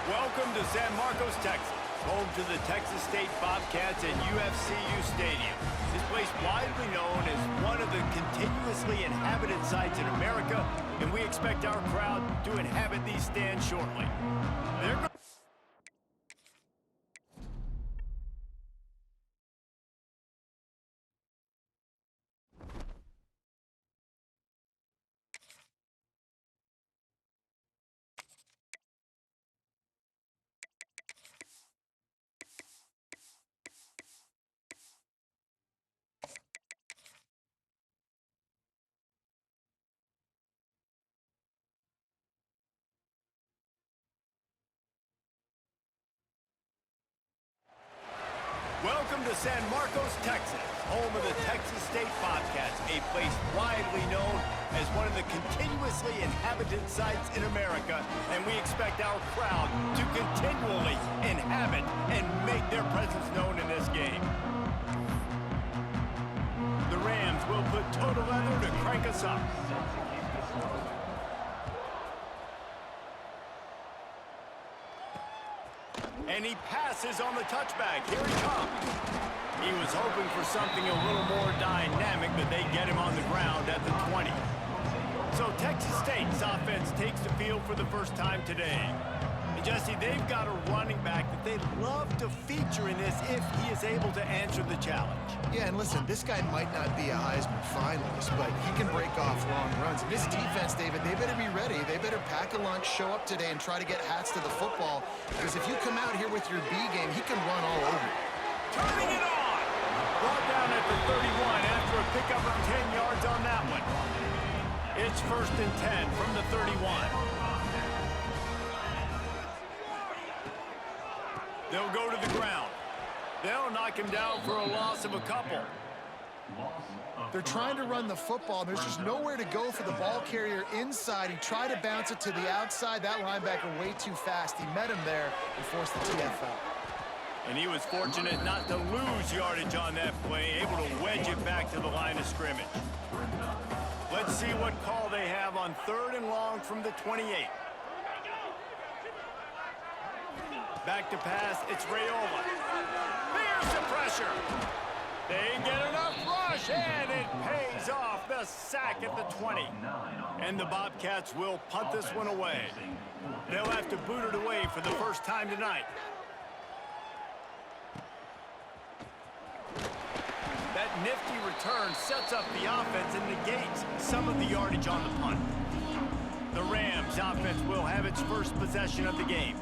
Welcome to San Marcos, Texas, home to the Texas State Bobcats and UFCU Stadium. This place widely known as one of the continuously inhabited sites in America, and we expect our crowd to inhabit these stands shortly. Welcome to San Marcos, Texas, home of the Texas State Bobcats, a place widely known as one of the continuously inhabited sites in America, and we expect our crowd to continually inhabit and make their presence known in this game. The Rams will put total leather to crank us up. And he passes on the touchback. Here he comes. He was hoping for something a little more dynamic, but they get him on the ground at the 20. So Texas State's offense takes the field for the first time today. And Jesse, they've got a running back that they'd love to feature in this if he is able to answer the challenge. Yeah, and listen, this guy might not be a Heisman finalist, but he can break off long runs. And this defense, David, they better be ready. They better pack a lunch, show up today, and try to get hats to the football. Because if you come out here with your B game, he can run all over you. Turning it on! Brought down at the 31 after a pickup of 10 yards on that one. It's 1st and 10 from the 31. They'll go to the ground. They'll knock him down for a loss of a couple. They're trying to run the football, and there's just nowhere to go for the ball carrier inside. He tried to bounce it to the outside. That linebacker way too fast. He met him there and forced the TFL. And he was fortunate not to lose yardage on that play, able to wedge it back to the line of scrimmage. Let's see what call they have on 3rd and long from the 28. Back to pass, it's Rayola. There's the pressure. They get enough rush, and it pays off. The sack at the 20. And the Bobcats will punt this one away. They'll have to boot it away for the first time tonight. That nifty return sets up the offense and negates some of the yardage on the punt. The Rams offense will have its first possession of the game.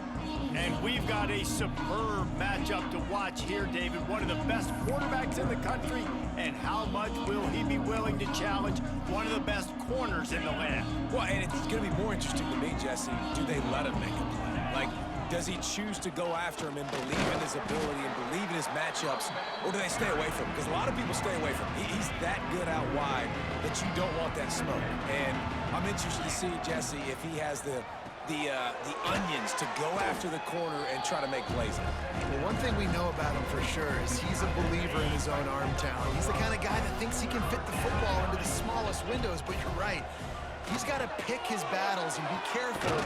And we've got a superb matchup to watch here, David. One of the best quarterbacks in the country. And how much will he be willing to challenge one of the best corners in the land? Well, and it's going to be more interesting to me, Jesse. Do they let him make a play? Like, does he choose to go after him and believe in his ability and believe in his matchups, or do they stay away from him? Because a lot of people stay away from him. He's that good out wide that you don't want that smoke. And I'm interested to see, Jesse, if he has the onions to go after the corner and try to make plays. Well, one thing we know about him for sure is he's a believer in his own arm talent. He's the kind of guy that thinks he can fit the football into the smallest windows, but you're right. He's got to pick his battles and be careful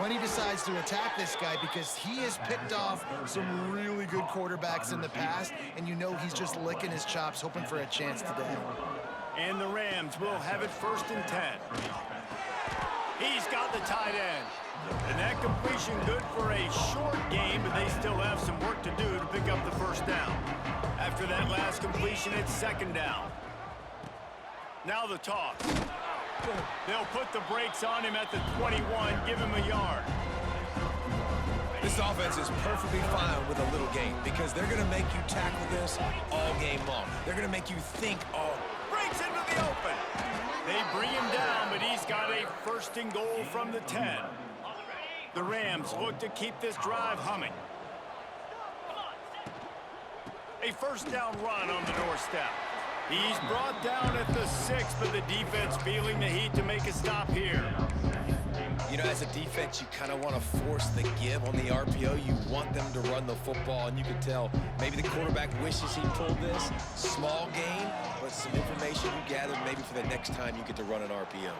when he decides to attack this guy, because he has picked off some really good quarterbacks in the past, and you know he's just licking his chops, hoping for a chance today. And the Rams will have it 1st and 10. He's got the tight end. And that completion good for a short game, but they still have some work to do to pick up the first down. After that last completion, it's 2nd down. Now the toss. They'll put the brakes on him at the 21, give him a yard. This offense is perfectly fine with a little game because they're going to make you tackle this all game long. They're going to make you think all. Breaks into the open. They bring him down, but he's got a 1st and goal from the 10. The Rams look to keep this drive humming. A 1st down run on the doorstep. He's brought down at the 6, but the defense feeling the heat to make a stop here. You know, as a defense, you kind of want to force the give on the RPO. You want them to run the football, and you can tell maybe the quarterback wishes he pulled this. Small game, but some information you gathered maybe for the next time you get to run an RPO.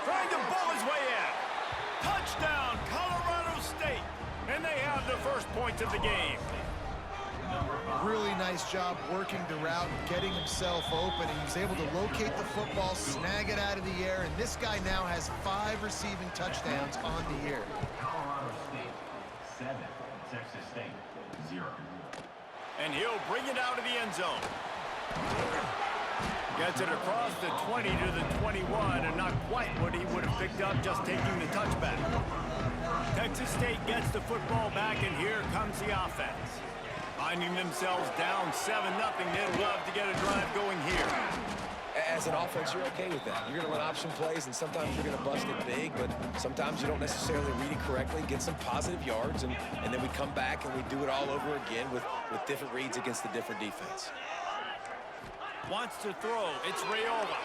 Trying to bull his way in. Touchdown, Colorado State. And they have the first point of the game. Really nice job working the route and getting himself open. He was able to locate the football, snag it out of the air, and this guy now has 5 receiving touchdowns on the year. Colorado State 7, Texas State 0. And he'll bring it out of the end zone. Gets it across the 20 to the 21, and not quite what he would have picked up just taking the touchback. Texas State gets the football back, and here comes the offense. Finding themselves down 7-0, they'd love to get a drive going here. As an offense, you're okay with that. You're going to run option plays, and sometimes you're going to bust it big, but sometimes you don't necessarily read it correctly, get some positive yards, and then we come back and we do it all over again with different reads against the different defense. Wants to throw. It's Raiola.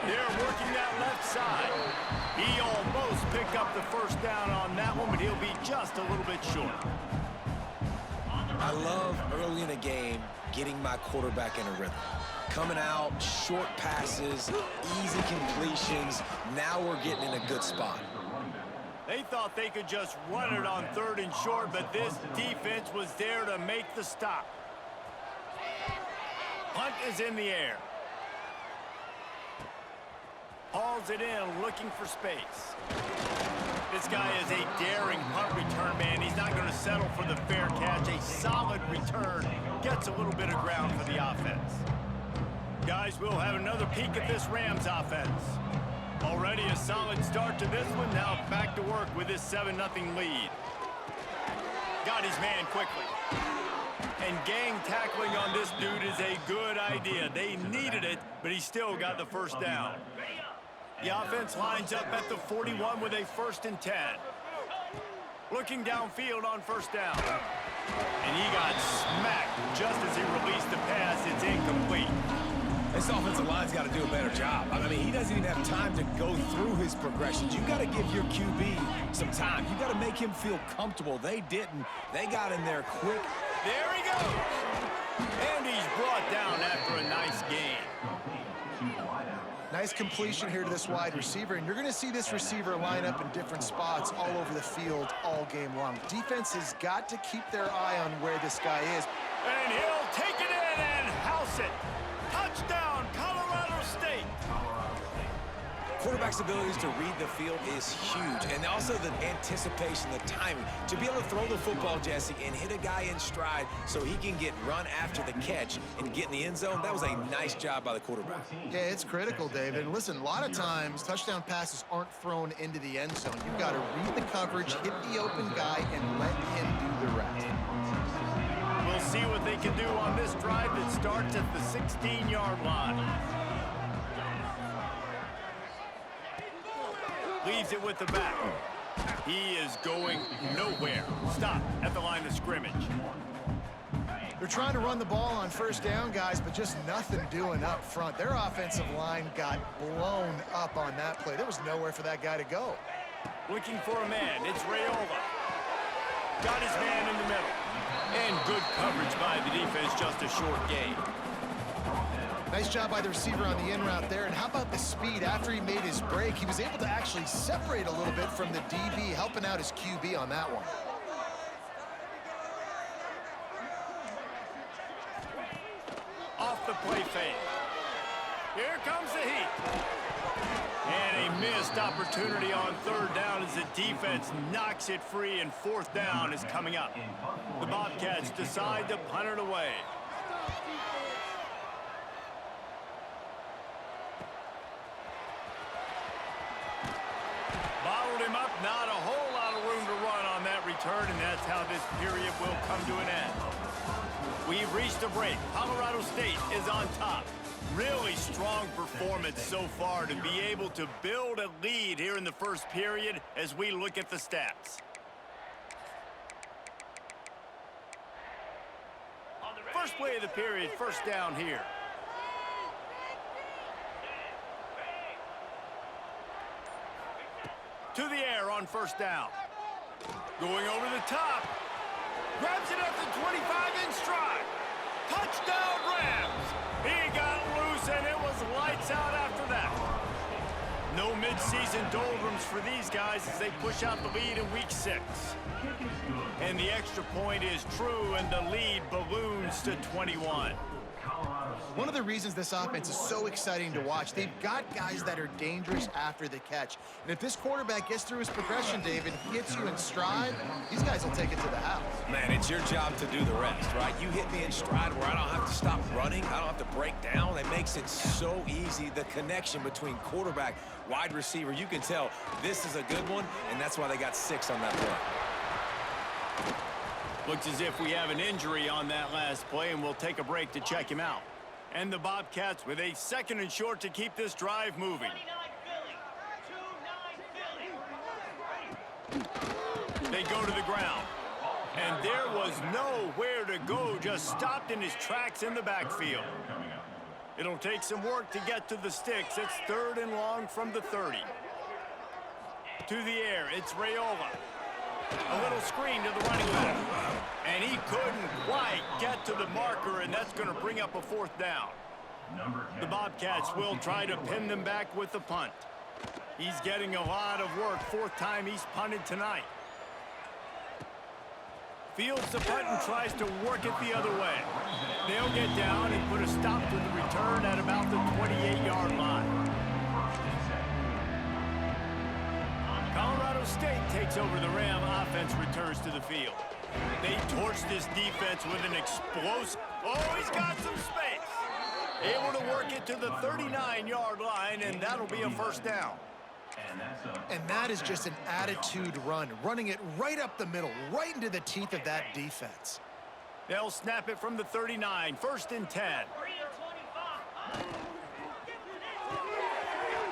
They're working that left side. He almost picked up the first down on that one, but he'll be just a little bit short. I love early in a game getting my quarterback in a rhythm. Coming out, short passes, easy completions. Now we're getting in a good spot. They thought they could just run it on 3rd and short, but this defense was there to make the stop. Punt is in the air. Hauls it in, looking for space. This guy is a daring punt return man. He's not going to settle for the fair catch. A solid return. Gets a little bit of ground for the offense. Guys, we'll have another peek at this Rams offense. Already a solid start to this one. Now back to work with this 7-0 lead. Got his man quickly. And gang tackling on this dude is a good idea. They needed it, but he still got the first down. The offense lines up at the 41 with a 1st and 10. Looking downfield on 1st down. And he got smacked just as he released the pass. It's incomplete. This offensive line's got to do a better job. I mean, he doesn't even have time to go through his progressions. You got to give your QB some time. You got to make him feel comfortable. They didn't. They got in there quick. There he goes. And he's brought down after a nice gain. Nice completion here to this wide receiver, and you're going to see this receiver line up in different spots all over the field all game long. Defense has got to keep their eye on where this guy is. And he'll take it in and house it. Touchdown, Colorado State. Quarterback's abilities to read the field is huge, and also the anticipation, the timing. To be able to throw the football, Jesse, and hit a guy in stride so he can get run after the catch and get in the end zone, that was a nice job by the quarterback. Yeah, it's critical, David. And listen, a lot of times touchdown passes aren't thrown into the end zone. You've got to read the coverage, hit the open guy, and let him do the rest. We'll see what they can do on this drive that starts at the 16-yard line. Leaves it with the back. He is going nowhere. Stop at the line of scrimmage. They're trying to run the ball on 1st down, guys, but just nothing doing up front. Their offensive line got blown up on that play. There was nowhere for that guy to go. Looking for a man. It's Raiola. Got his man in the middle. And good coverage by the defense, just a short gain. Nice job by the receiver on the in route there. And how about the speed? After he made his break, he was able to actually separate a little bit from the DB, helping out his QB on that one. Off the play fake. Here comes the heat. And a missed opportunity on 3rd down as the defense knocks it free, and 4th down is coming up. The Bobcats decide to punt it away. Bottled him up, not a whole lot of room to run on that return, and that's how this period will come to an end. We've reached a break. Colorado State is on top. Really strong performance so far to be able to build a lead here in the first period as we look at the stats. First play of the period, 1st down here. To the air on 1st down. Going over the top. Grabs it at the 25 in stride. Touchdown Rams. He got loose and it was lights out after that. No mid-season doldrums for these guys as they push out the lead in week 6. And the extra point is true, and the lead balloons to 21. One of the reasons this offense is so exciting to watch, they've got guys that are dangerous after the catch. And if this quarterback gets through his progression, David, he hits you in stride, these guys will take it to the house. Man, it's your job to do the rest, right? You hit me in stride where I don't have to stop running. I don't have to break down. It makes it so easy, the connection between quarterback, wide receiver. You can tell this is a good one, and that's why they got 6 on that play. Looks as if we have an injury on that last play, and we'll take a break to check him out. And the Bobcats with a 2nd and short to keep this drive moving. They go to the ground. And there was nowhere to go, just stopped in his tracks in the backfield. It'll take some work to get to the sticks. It's 3rd and long from the 30. To the air, it's Raiola. A little screen to the running back. And he couldn't quite get to the marker, and that's going to bring up a 4th down. The Bobcats will try to pin them back with the punt. He's getting a lot of work. 4th time he's punted tonight. Fields the punt and tries to work it the other way. They'll get down and put a stop to the return at about the 28-yard line. Colorado State takes over the Ram. Offense returns to the field. They torch this defense with an explosive... Oh, he's got some space. Able to work it to the 39-yard line, and that'll be a 1st down. And that is just an attitude run, running it right up the middle, right into the teeth of that defense. They'll snap it from the 39, 1st and 10.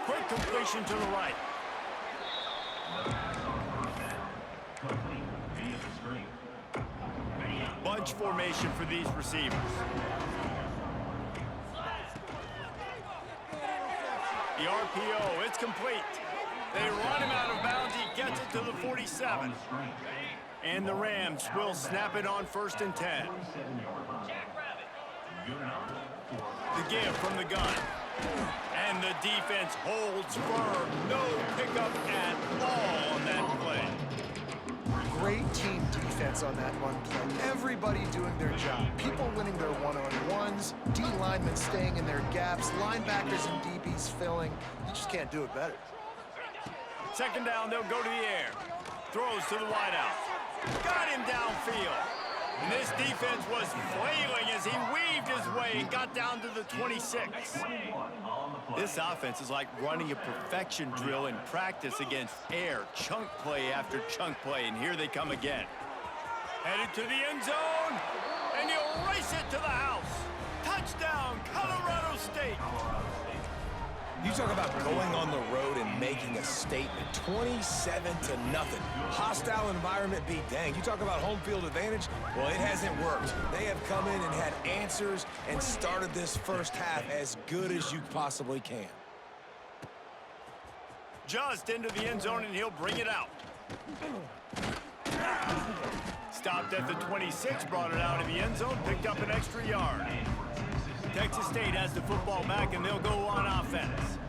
Quick completion to the right. Bunch formation for these receivers. The RPO, it's complete. They run him out of bounds. He gets it to the 47. And the Rams will snap it on 1st and 10. The give from the gun. And the defense holds firm. No pickup at all on that play. Great team defense on that run play. Everybody doing their job. People winning their one-on-ones, D linemen staying in their gaps, linebackers and DBs filling. You just can't do it better. 2nd down, they'll go to the air. Throws to the wideout. Got him downfield. And this defense was flailing as he weaved his way and got down to the 26. This offense is like running a perfection drill in practice against air. Chunk play after chunk play, and here they come again. Headed to the end zone, and he'll race it to the house. Touchdown, Colorado State. You talk about going on the road and making a statement. 27-0. Hostile environment be danged. You talk about home field advantage. Well, it hasn't worked. They have come in and had answers and started this 1st half as good as you possibly can. Just into the end zone, and he'll bring it out. Stopped at the 26, brought it out in the end zone, picked up an extra yard. Texas State has the football back, and they'll go on offense.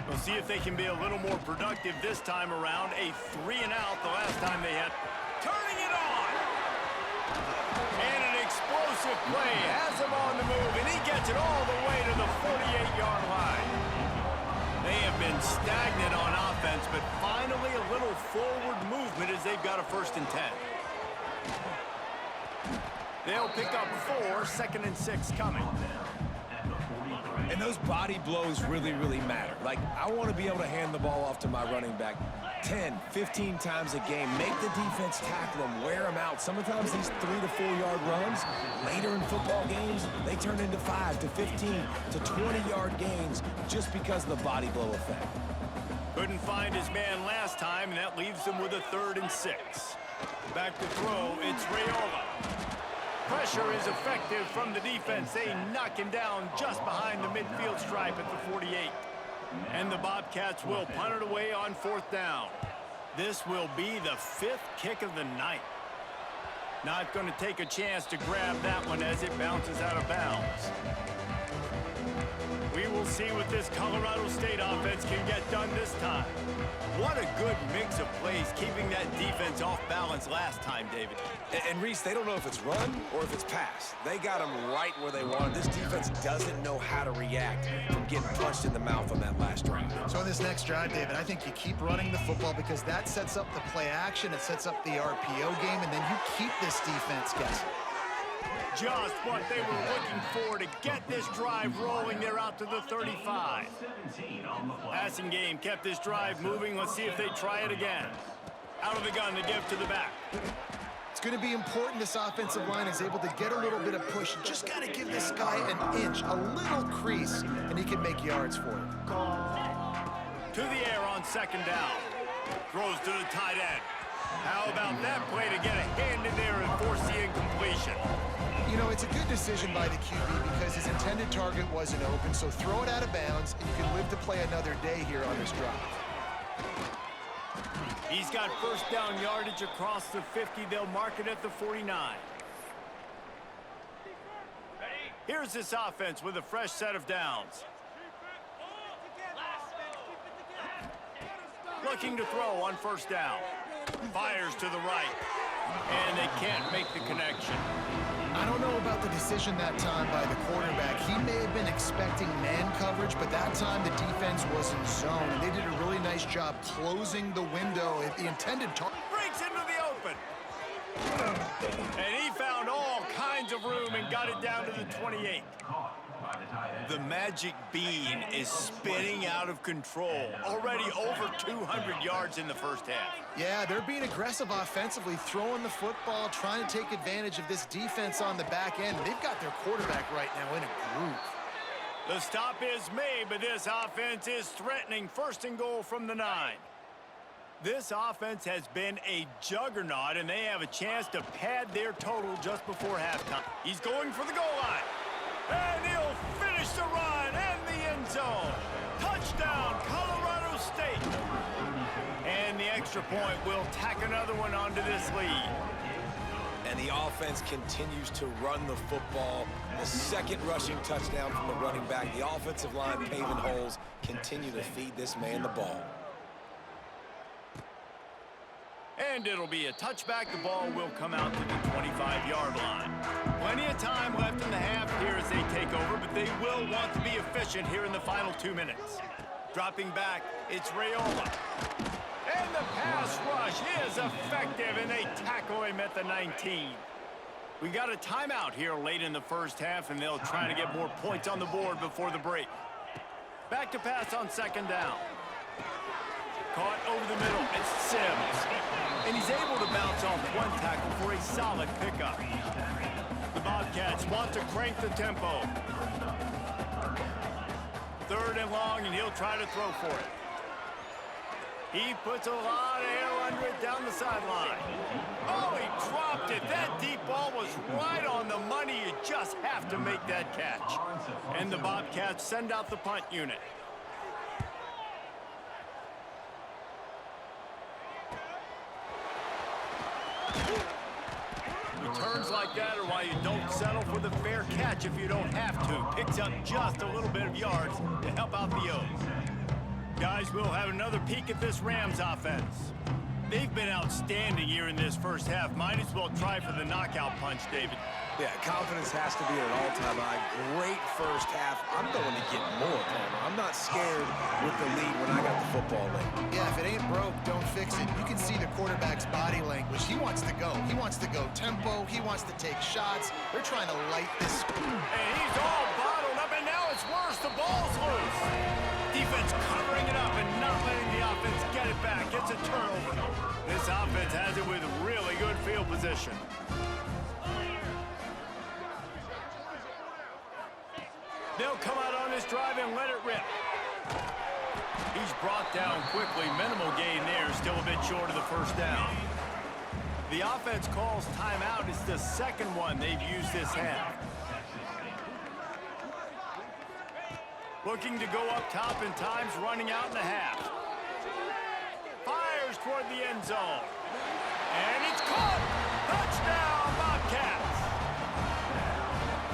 We'll see if they can be a little more productive this time around. A 3-and-out the last time they had. Turning it on! And an explosive play has him on the move, and he gets it all the way to the 48-yard line. They have been stagnant on offense, but finally a little forward movement as they've got a 1st and 10. They'll pick up 4, 2nd and 6 coming. And those body blows really, really matter. Like, I want to be able to hand the ball off to my running back 10, 15 times a game. Make the defense tackle them, wear them out. Sometimes these 3- to 4-yard runs, later in football games, they turn into 5 to 15 to 20-yard gains just because of the body blow effect. Couldn't find his man last time, and that leaves him with a 3rd and 6. Back to throw, it's Raiola. Pressure is effective from the defense. They knock him down just behind the midfield stripe at the 48. And the Bobcats will punt it away on 4th down. This will be the 5th kick of the night. Not going to take a chance to grab that one as it bounces out of bounds. We will see what this Colorado State offense can get done this time. What a good mix of plays, keeping that defense off balance last time, David. And Reese, they don't know if it's run or if it's pass. They got them right where they want. This defense doesn't know how to react from getting punched in the mouth on that last drive. So in this next drive, David, I think you keep running the football because that sets up the play action, it sets up the RPO game, and then you keep this defense guessing. Just what they were looking for to get this drive rolling. They're out to the 35. Passing game kept this drive moving. Let's see if they try it again. Out of the gun to give to the back. It's going to be important this offensive line is able to get a little bit of push. You just got to give this guy an inch, a little crease, and he can make yards for it. To the air on second down. Throws to the tight end. How about that play to get a hand in there and force the incompletion? You know, it's a good decision by the QB because his intended target wasn't open, so throw it out of bounds, and you can live to play another day here on this drive. He's got first down yardage across the 50. They'll mark it at the 49. Here's this offense with a fresh set of downs. Looking to throw on first down. Fires to the right. And they can't make the connection. I don't know about the decision that time by the quarterback. He may have been expecting man coverage, but that time the defense was in zone, and they did a really nice job closing the window at the intended target. Breaks into the open. And he found all kinds of room and got it down to the 28. The magic bean is spinning out of control. Already over 200 yards in the first half. Yeah, they're being aggressive offensively, throwing the football, trying to take advantage of this defense on the back end. They've got their quarterback right now in a groove. The stop is made, but this offense is threatening. First and goal from the 9. This offense has been a juggernaut, and they have a chance to pad their total just before halftime. He's going for the goal line. And he'll finish the run and the end zone. Touchdown, Colorado State. And the extra point will tack another one onto this lead. And the offense continues to run the football. The second rushing touchdown from the running back. The offensive line paving holes. Continue to feed this man the ball. And it'll be a touchback. The ball will come out to the 25-yard line. Plenty of time left in the half here as they take over, but they will want to be efficient here in the final 2 minutes. Dropping back, it's Raiola. And the pass rush is effective, and they tackle him at the 19. We got a timeout here late in the first half, and they'll try to get more points on the board before the break. Back to pass on second down. Caught over the middle, it's Sims. And he's able to bounce off one tackle for a solid pickup. The Bobcats want to crank the tempo. Third and long, and he'll try to throw for it. He puts a lot of air under it down the sideline. Oh, he dropped it. That deep ball was right on the money. You just have to make that catch. And the Bobcats send out the punt unit. Returns like that are why you don't settle for the fair catch if you don't have to. Picks up just a little bit of yards to help out the O's. Guys, we'll have another peek at this Rams offense. They've been outstanding here in this first half. Might as well try for the knockout punch, David. Yeah, confidence has to be at an all-time high. Great first half. I'm going to get more, Palmer. I'm not scared with the lead when I got the football late. Yeah, if it ain't broke, don't fix it. You can see the quarterback's body language. He wants to go. He wants to go tempo. He wants to take shots. They're trying to light this. And he's all bottled up, and now it's worse. The ball's loose. Defense covering it up and not letting the offense get it back. It's a turnover. This offense has it with really good field position. They'll come out on this drive and let it rip. He's brought down quickly. Minimal gain there. Still a bit short of the first down. The offense calls timeout. It's the second one they've used this half. Looking to go up top in times, running out in the half. Fires toward the end zone. And it's caught! Touchdown, Bobcats!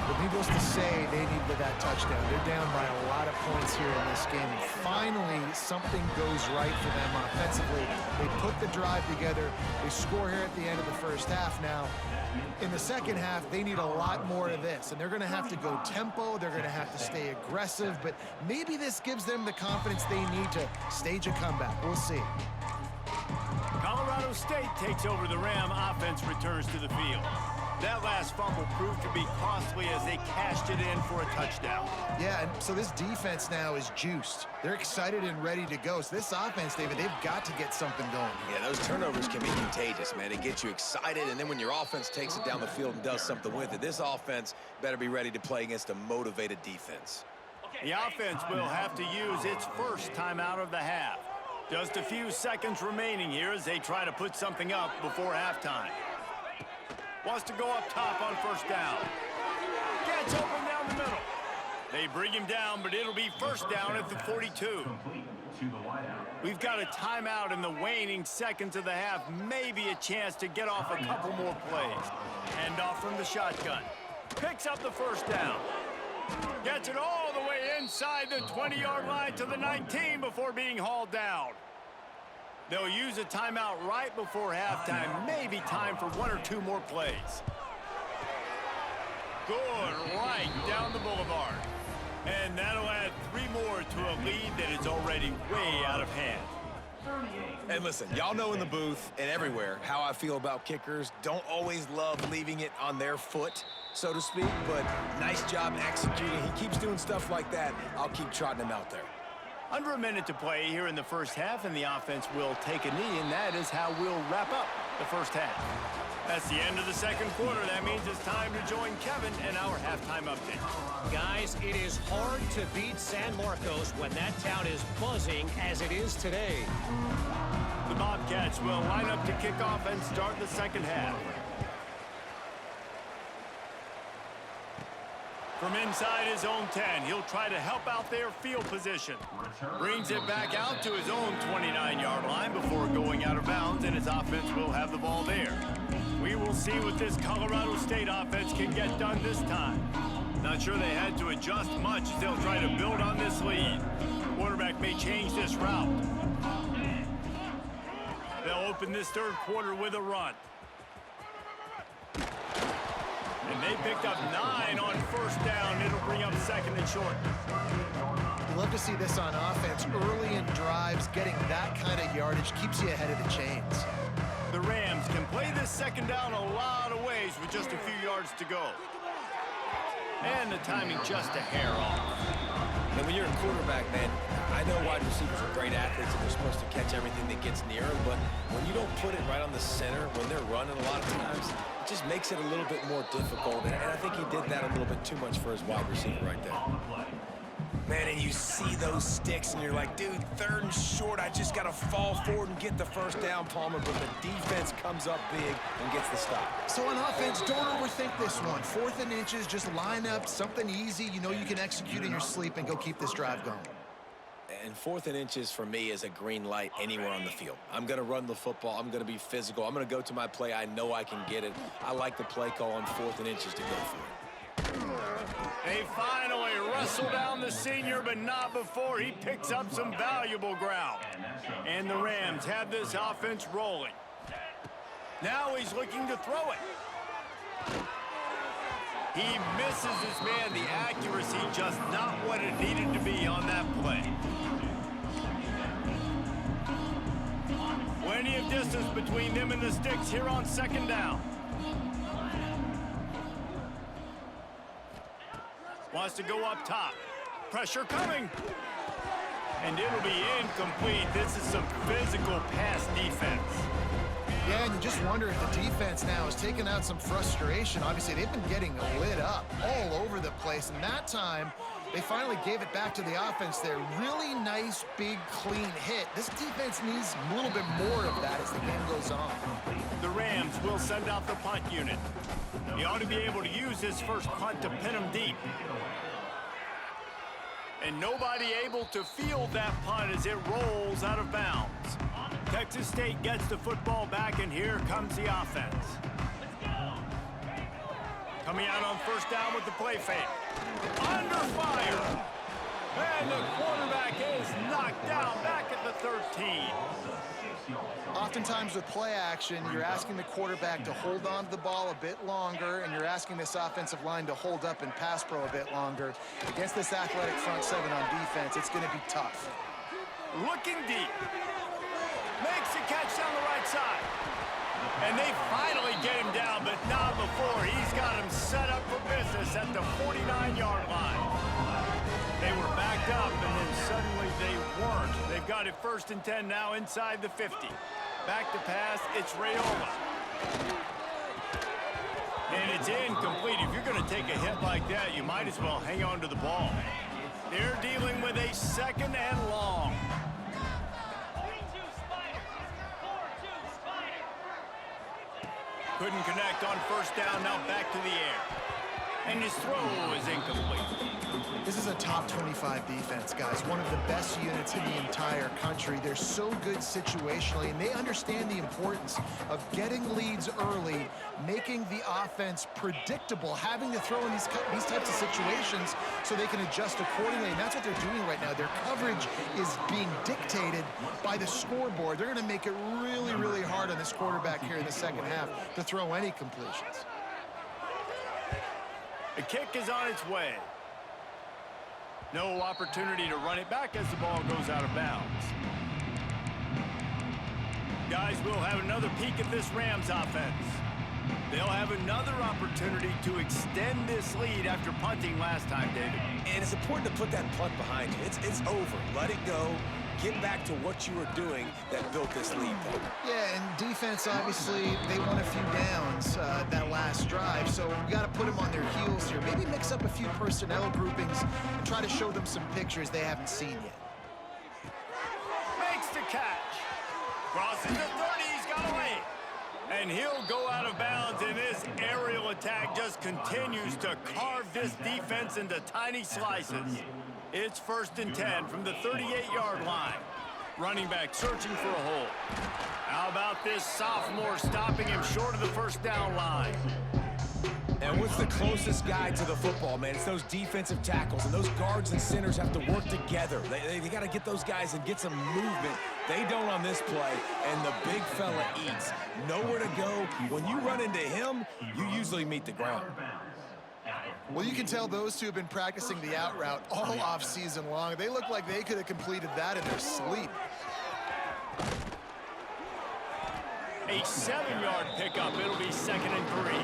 Well, Needless to say, they needed that touchdown. They're down by a lot of points here in this game. And finally, something goes right for them offensively. They put the drive together. They score here at the end of the first half. Now, in the second half, they need a lot more of this. And they're going to have to go tempo. They're going to have to stay aggressive. But maybe this gives them the confidence they need to stage a comeback. We'll see. Colorado State takes over. The Ram offense returns to the field. That last fumble proved to be costly as they cashed it in for a touchdown. Yeah, and so this defense now is juiced. They're excited and ready to go. So this offense, David, they've got to get something going. Yeah, those turnovers can be contagious, man. It gets you excited, and then when your offense takes it down the field and does something with it, this offense better be ready to play against a motivated defense. The offense will have to use its first timeout of the half. Just a few seconds remaining here as they try to put something up before halftime. Wants to go up top on first down. Gets open down the middle. They bring him down, but it'll be first down at the 42. We've got a timeout in the waning seconds of the half. Maybe a chance to get off a couple more plays. Hand off from the shotgun. Picks up the first down. Gets it all the way inside the 20-yard line to the 19 before being hauled down. They'll use a timeout right before halftime. Maybe time for one or two more plays. Good right down the boulevard. And that'll add 3 more to a lead that is already way out of hand. And listen, y'all know in the booth and everywhere how I feel about kickers. Don't always love leaving it on their foot, so to speak, but nice job executing. He keeps doing stuff like that. I'll keep trotting him out there. Under a minute to play here in the first half, and the offense will take a knee, and that is how we'll wrap up the first half. That's the end of the second quarter. That means it's time to join Kevin in our halftime update. Guys, it is hard to beat San Marcos when that town is buzzing as it is today. The Bobcats will line up to kick off and start the second half. From inside his own 10, he'll try to help out their field position. Brings it back out to his own 29-yard line before going out of bounds, and his offense will have the ball there. We will see what this Colorado State offense can get done this time. Not sure they had to adjust much as they'll try to build on this lead. Quarterback may change this route. They'll open this third quarter with a run. And they picked up 9 on first down. It'll bring up second and short. You love to see this on offense. Early in drives, getting that kind of yardage keeps you ahead of the chains. The Rams can play this second down a lot of ways with just a few yards to go. And the timing just a hair off. And when you're a quarterback, man, I know wide receivers are great athletes and they're supposed to catch everything that gets near them, but when you don't put it right on the center, when they're running a lot of times, it just makes it a little bit more difficult. And I think he did that a little bit too much for his wide receiver right there. Man, and you see those sticks and you're like, dude, third and short, I just got to fall forward and get the first down, Palmer, but the defense comes up big and gets the stop. So on offense, don't overthink this one. 4th and inches, just line up something easy you know you can execute in your sleep and go keep this drive going. And 4th and inches for me is a green light anywhere on the field. I'm going to run the football. I'm going to be physical. I'm going to go to my play. I know I can get it. I like the play call on 4th and inches to go for it. They finally wrestle down the senior, but not before he picks up some valuable ground. And the Rams have this offense rolling. Now he's looking to throw it. He misses this man. The accuracy just not what it needed to be on that play. Plenty of distance between them and the sticks here on second down. Wants to go up top. Pressure coming. And it'll be incomplete. This is some physical pass defense. Yeah, and you just wonder if the defense now has taken out some frustration. Obviously, they've been getting lit up all over the place. And that time, they finally gave it back to the offense there. Really nice, big, clean hit. This defense needs a little bit more of that as the game goes on. The Rams will send out the punt unit. He ought to be able to use his first punt to pin him deep. And nobody able to field that punt as it rolls out of bounds. Texas State gets the football back, and here comes the offense. Coming out on first down with the play fake. Under fire. And the quarterback is knocked down back at the 13. Oftentimes with play action, you're asking the quarterback to hold on to the ball a bit longer, and you're asking this offensive line to hold up and pass pro a bit longer. Against this athletic front seven on defense, it's going to be tough. Looking deep. Makes a catch down the right side. And they finally get him down, but not before. He's got him set up for business at the 49-yard line. They were backed up, and then suddenly they weren't. They've got it 1st and 10 now inside the 50. Back to pass, it's Rayola. And it's incomplete. If you're going to take a hit like that, you might as well hang on to the ball. They're dealing with a 2nd and long. Couldn't connect on first down, now back to the air. And his throw is incomplete. This is a top 25 defense, guys. One of the best units in the entire country. They're so good situationally, and they understand the importance of getting leads early, making the offense predictable, having to throw in these types of situations so they can adjust accordingly. And that's what they're doing right now. Their coverage is being dictated by the scoreboard. They're going to make it really, really hard on this quarterback here in the second half to throw any completions. The kick is on its way. No opportunity to run it back as the ball goes out of bounds. Guys, we'll have another peek at this Rams offense. They'll have another opportunity to extend this lead after punting last time, David. And it's important to put that punt behind you. It's over. Let it go. Get back to what you were doing that built this lead. Yeah, and defense, obviously, they won a few downs that last drive, so we got to put them on their heels here. Maybe mix up a few personnel groupings and try to show them some pictures they haven't seen yet. Makes the catch. Crosses the 30, he's got away. And he'll go out of bounds, and this aerial attack just continues to carve this defense into tiny slices. It's 1st and 10 from the 38-yard line. Running back searching for a hole. How about this sophomore stopping him short of the first down line? And what's the closest guy to the football, man? It's those defensive tackles, and those guards and centers have to work together. They got to get those guys and get some movement. They don't on this play, and the big fella eats. Nowhere to go. When you run into him, you usually meet the ground. Well, you can tell those two have been practicing the out route all off season long. They look like they could have completed that in their sleep. A 7-yard pickup. It'll be 2nd and 3.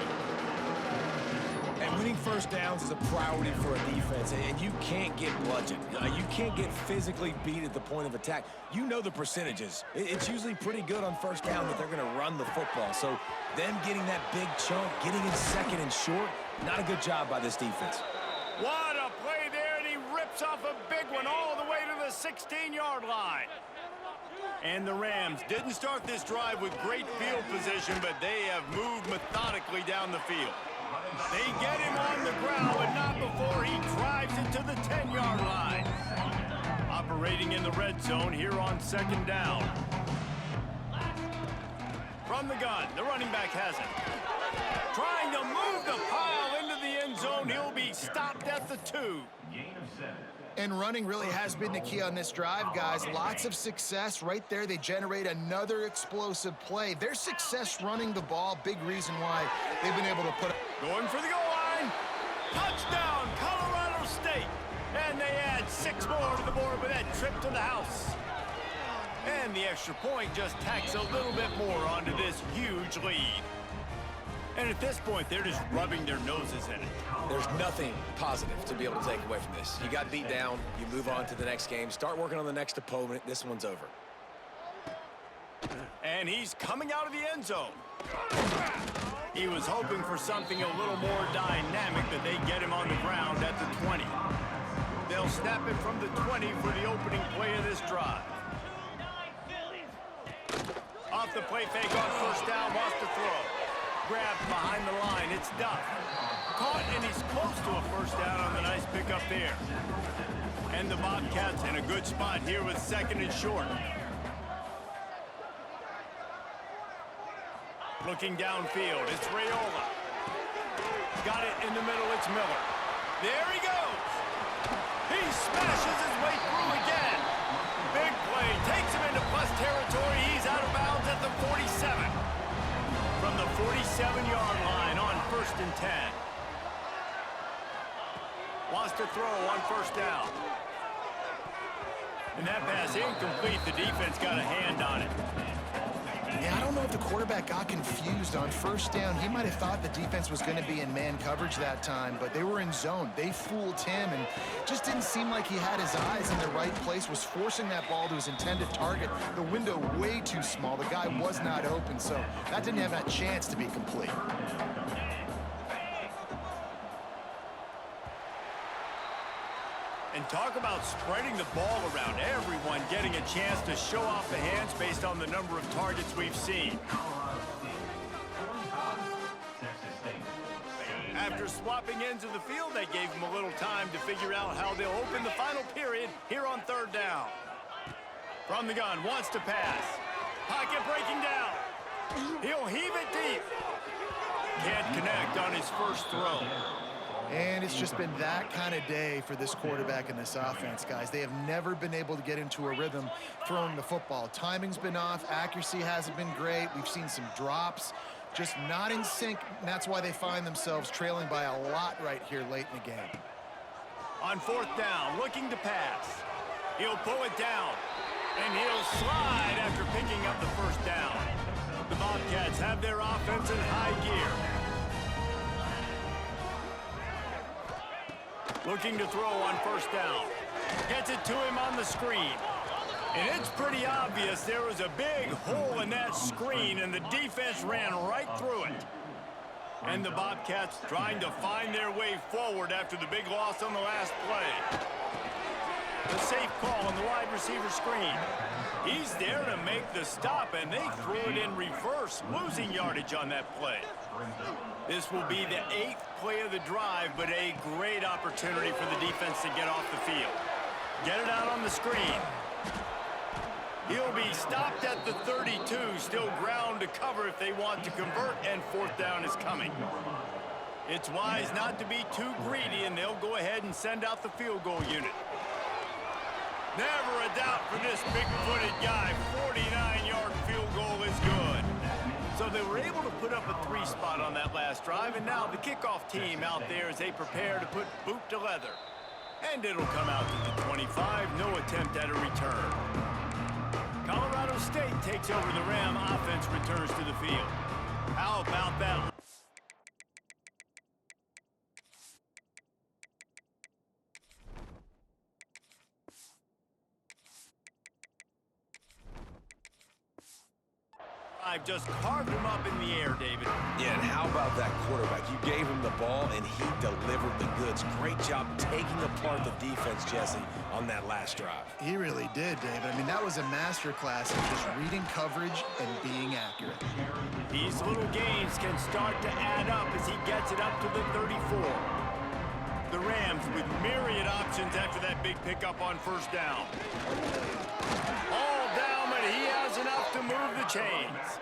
And winning first downs is a priority for a defense, and you can't get bludgeoned. You can't get physically beat at the point of attack. You know the percentages. It's usually pretty good on first down that they're going to run the football. So them getting that big chunk, getting in 2nd and short, not a good job by this defense. What a play there, and he rips off a big one all the way to the 16-yard line. And the Rams didn't start this drive with great field position, but they have moved methodically down the field. They get him on the ground, but not before he drives it to the 10-yard line. Operating in the red zone here on 2nd down. From the gun, the running back has it. Trying to move the pile into the end zone. He'll be stopped at the 2. And running really has been the key on this drive, guys. Lots of success right there. They generate another explosive play. Their success running the ball, big reason why they've been able to put... Going for the goal line. Touchdown, Colorado State. And they add 6 more to the board with that trip to the house. And the extra point just tacks a little bit more onto this huge lead. And at this point, they're just rubbing their noses in it. There's nothing positive to be able to take away from this. You got beat down, you move on to the next game, start working on the next opponent. This one's over. And he's coming out of the end zone. He was hoping for something a little more dynamic, but they get him on the ground at the 20. They'll snap it from the 20 for the opening play of this drive. Off the play fake on first down, wants to throw. Grabbed behind the line, it's Duff. Caught, and he's close to a first down on the nice pickup there. And the Bobcats in a good spot here with 2nd and short. Looking downfield, it's Rayola. got it in the middle. It's Miller. There he goes. He smashes his way through again. Big play. Takes him into plus territory. He's out of bounds at the 47. From the 47-yard line on 1st and 10. Wants to throw on 1st down. And that pass incomplete. The defense got a hand on it. Yeah, I don't know if the quarterback got confused on 1st down. He might have thought the defense was going to be in man coverage that time, but they were in zone. They fooled him, and just didn't seem like he had his eyes in the right place, was forcing that ball to his intended target. The window way too small. The guy was not open, so that didn't have that chance to be complete. And talk about spreading the ball around. Everyone getting a chance to show off the hands based on the number of targets we've seen. After swapping ends of the field, they gave him a little time to figure out how they'll open the final period here on 3rd down. From the gun, wants to pass. Pocket breaking down. He'll heave it deep. Can't connect on his first throw. And it's just been that kind of day for this quarterback and this offense, guys. They have never been able to get into a rhythm throwing the football. Timing's been off. Accuracy hasn't been great. We've seen some drops, just not in sync. And that's why they find themselves trailing by a lot right here late in the game. On 4th down, looking to pass. He'll pull it down, and he'll slide after picking up the 1st down. The Bobcats have their offense in high gear. Looking to throw on 1st down. Gets it to him on the screen. And it's pretty obvious there was a big hole in that screen, and the defense ran right through it. And the Bobcats trying to find their way forward after the big loss on the last play. The safe call on the wide receiver screen. He's there to make the stop, and they threw it in reverse, losing yardage on that play. This will be the 8th play of the drive, but a great opportunity for the defense to get off the field. Get it out on the screen. He'll be stopped at the 32, still ground to cover if they want to convert, and 4th down is coming. It's wise not to be too greedy, and they'll go ahead and send out the field goal unit. Never a doubt for this big-footed guy. 49-yard field goal is good. So they were able to put up a 3 spot on that last drive, and now the kickoff team out there as they prepare to put boot to leather. And it'll come out to the 25, no attempt at a return. Colorado State takes over the Ram. Offense returns to the field. How about that? I've just carved him up in the air, David. Yeah, and how about that quarterback? You gave him the ball, and he delivered the goods. Great job taking apart the defense, Jesse, on that last drive. He really did, David. I mean, that was a masterclass of just reading coverage and being accurate. These little gains can start to add up as he gets it up to the 34. The Rams with myriad options after that big pickup on 1st down. All down, but he has enough to move the chains.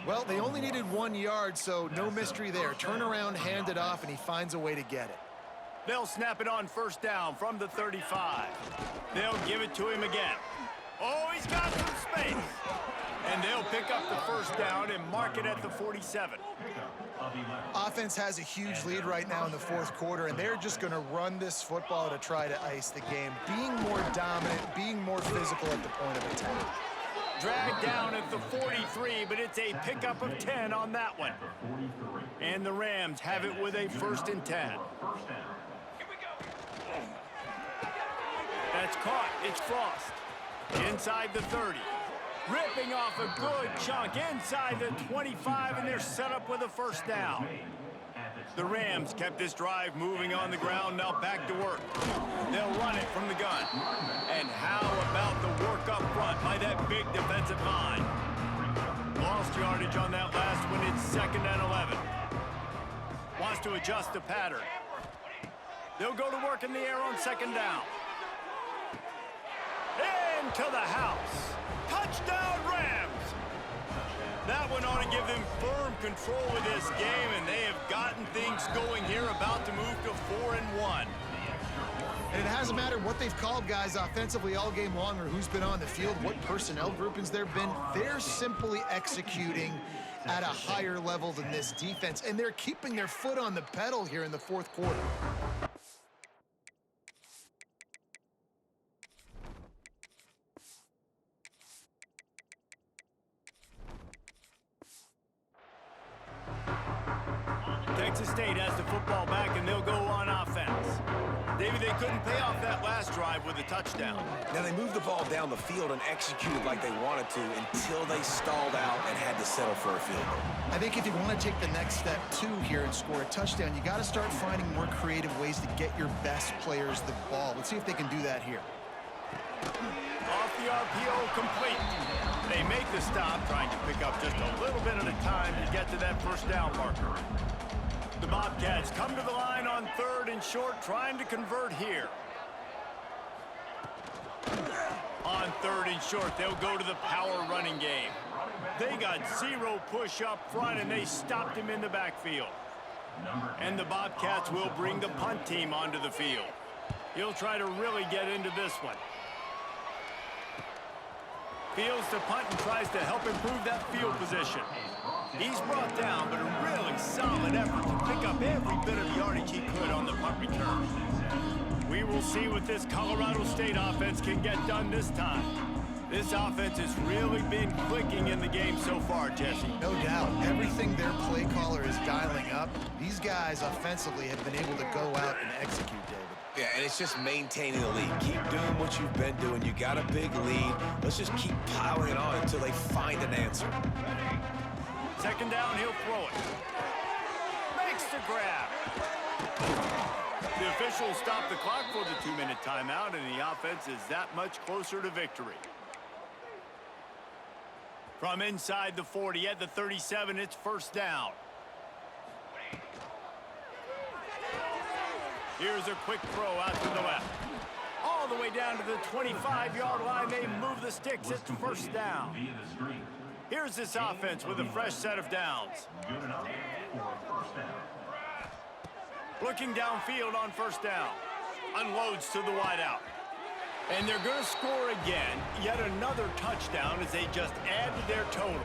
Well, they only needed 1 yard, so no mystery there. Turn around, hand it off, and he finds a way to get it. They'll snap it on 1st down from the 35. They'll give it to him again. Oh, he's got some space. And they'll pick up the 1st down and mark it at the 47. Offense has a huge lead right now in the 4th quarter, and they're just going to run this football to try to ice the game. Being more dominant, being more physical at the point of attack. Dragged down at the 43, but it's a pickup of 10 on that one. And the Rams have it with a 1st and 10. That's caught. It's Frost. Inside the 30. Ripping off a good chunk inside the 25, and they're set up with a 1st down. The Rams kept this drive moving on the ground, now back to work. They'll run it from the gun. And how about the work up front by that big defensive line? Lost yardage on that last one. It's 2nd and 11. Wants to adjust the pattern. They'll go to work in the air on 2nd down. Into the house. Touchdown, Rams! That one ought to give them firm control of this game, and they have gotten things going here, about to move to 4-1. And it hasn't mattered what they've called guys offensively all game long or who's been on the field, what personnel groupings there have been. They're simply executing at a higher level than this defense, and they're keeping their foot on the pedal here in the fourth quarter. Texas State has the football back, and they'll go on offense. Davey, they couldn't pay off that last drive with a touchdown. Now, they moved the ball down the field and executed like they wanted to until they stalled out and had to settle for a field goal. I think if you want to take the next step, too, here and score a touchdown, you got to start finding more creative ways to get your best players the ball. Let's see if they can do that here. Off the RPO, complete. They make the stop, trying to pick up just a little bit at a time to get to that first down marker. The Bobcats come to the line on 3rd and short, trying to convert here. On 3rd and short, they'll go to the power running game. They got 0 push up front, and they stopped him in the backfield. And the Bobcats will bring the punt team onto the field. He'll try to really get into this one. Fields to punt and tries to help improve that field position. He's brought down, but a really solid effort to pick up every bit of yardage he could on the punt return. We will see what this Colorado State offense can get done this time. This offense has really been clicking in the game so far, Jesse. No doubt. Everything their play caller is dialing up, these guys offensively have been able to go out and execute, David. Yeah, and it's just maintaining the lead. Keep doing what you've been doing. You got a big lead. Let's just keep piling it on until they find an answer. Second down, he'll throw it. Makes the grab. The officials stop the clock for the 2-minute timeout, and the offense is that much closer to victory. From inside the 40 at the 37, it's first down. Here's a quick throw out to the left. All the way down to the 25-yard line. They move the sticks. It's first down. Here's this offense with a fresh set of downs. Looking downfield on first down. Unloads to the wideout. And they're going to score again. Yet another touchdown as they just add to their total.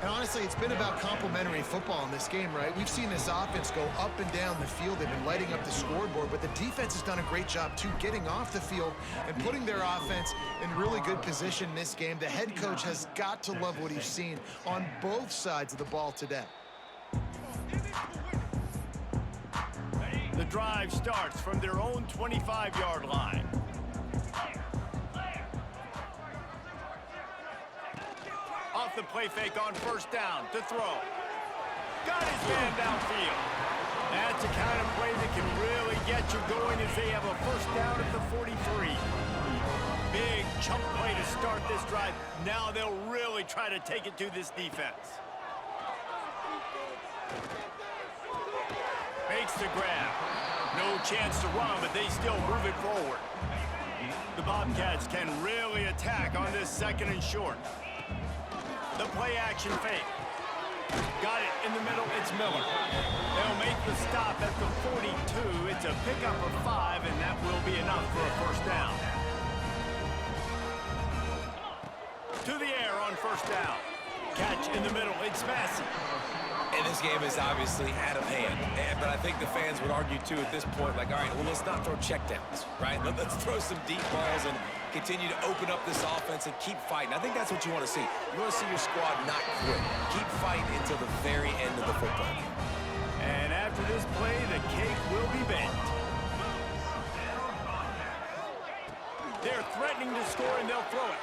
And honestly, it's been about complementary football in this game, right? We've seen this offense go up and down the field. They've been lighting up the scoreboard, but the defense has done a great job, too, getting off the field and putting their offense in really good position in this game. The head coach has got to love what he's seen on both sides of the ball today. The drive starts from their own 25-yard line. Off the play fake on first down to throw. Got his man downfield. That's the kind of play that can really get you going as they have a first down at the 43. Big chunk play to start this drive. Now they'll really try to take it to this defense. Makes the grab. No chance to run, but they still move it forward. The Bobcats can really attack on this 2nd and short. The play action fake. Got it in the middle. It's Miller. They'll make the stop at the 42. It's a pickup of 5, and that will be enough for a first down. To the air on first down. Catch in the middle. It's Massey. And this game is obviously out of hand. But I think the fans would argue, too, at this point, like, all right, well, let's not throw checkdowns, right? Let's throw some deep balls and continue to open up this offense and keep fighting. I think that's what you want to see. You want to see your squad not quit. Keep fighting until the very end of the football game. And after this play, the cake will be baked. They're threatening to score, and they'll throw it.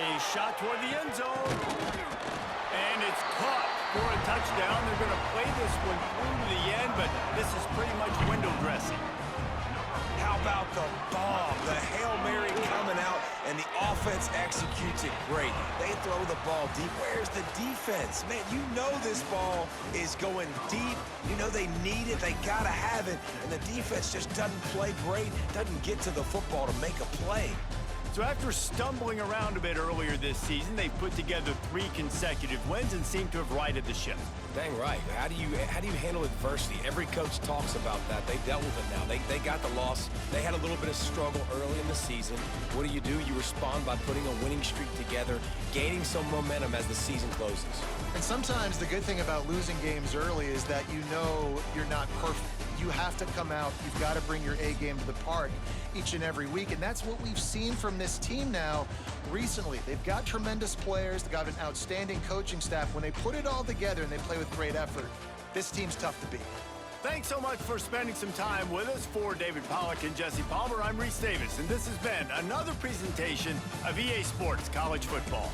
A shot toward the end zone. And it's caught for a touchdown. They're going to play this one through to the end, but this is pretty much window dressing. How about the bomb? The Hail Mary coming out, and the offense executes it great. They throw the ball deep. Where's the defense? Man, you know this ball is going deep. You know they need it. They got to have it. And the defense just doesn't play great, doesn't get to the football to make a play. So after stumbling around a bit earlier this season, they've put together 3 consecutive wins and seem to have righted the ship. Dang right. How do you handle adversity? Every coach talks about that. They dealt with it now. They got the loss. They had a little bit of struggle early in the season. What do? You respond by putting a winning streak together, gaining some momentum as the season closes. And sometimes the good thing about losing games early is that you know you're not perfect. You have to come out. You've got to bring your A game to the park each and every week. And that's what we've seen from this team now recently. They've got tremendous players. They've got an outstanding coaching staff. When they put it all together and they play with great effort, this team's tough to beat. Thanks so much for spending some time with us. For David Pollack and Jesse Palmer, I'm Reese Davis, and this has been another presentation of EA Sports College Football.